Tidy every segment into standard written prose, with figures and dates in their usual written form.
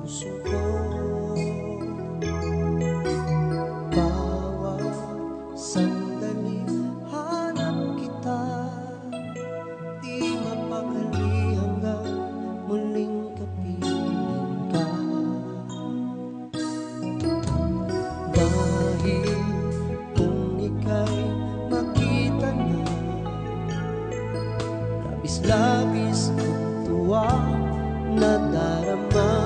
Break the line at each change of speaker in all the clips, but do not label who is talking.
puso ko. Bawat sandali hanap kita, di mapakali hanggang muling kapiling ka. Dahil kung ika'y makita na, labis-labis ang tuwa na darama.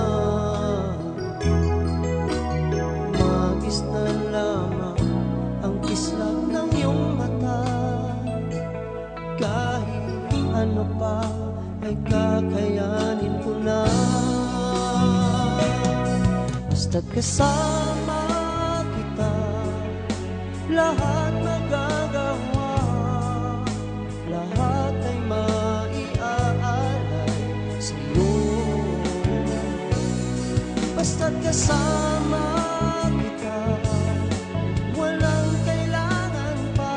Magis na lamang ang kislap ng iyong mata. Kahit ano pa ay kakayanin ko na. Basta't kasama kita, lahat magagawa, lahat ay maiaalay sa'yo. Basta't kasama kita, walang kailangan pa,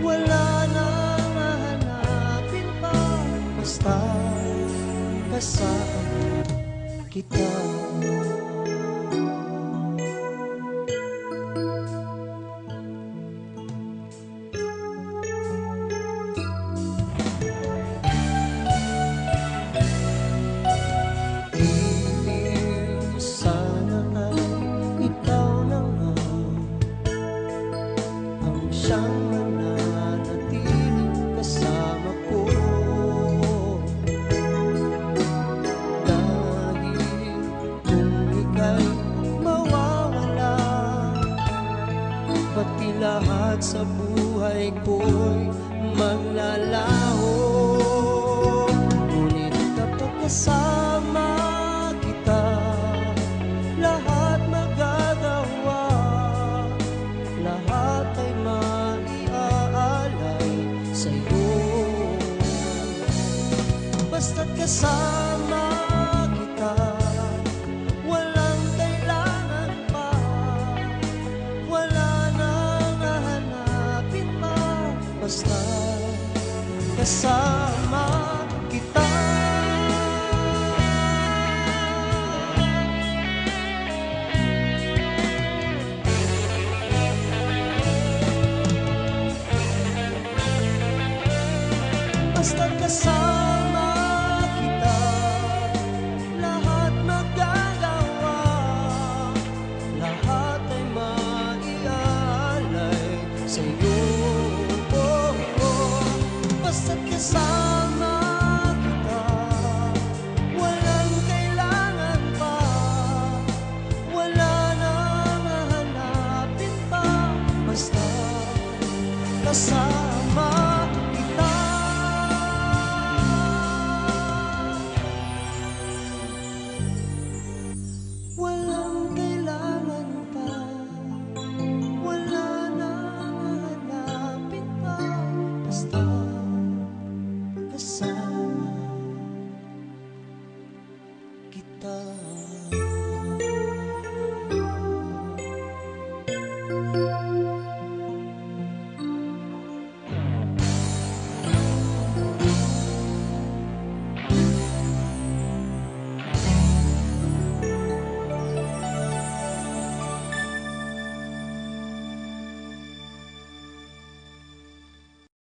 wala nang hahanapin pa. Basta kasama kita. Siyang mananatiling kasama ko. Dahil kung ika'y mawawala, pati lahat sa buhay ko'y maglalaho. Ngunit kapag kasama kita, lahat magagawa, lahat ay basta't kasama kita, walang kailangan pa, wala nang hahanapin pa. Basta kasama kita. Basta't kasama kita, lahat magagawa, lahat ay maiaalay sa'yo. Basta't kasama kita, walang kailangan pa, wala nang hahanapin pa. Basta kasama kita. Walang kailangan pa, wala nang hahanapin pa. Basta kasama kita.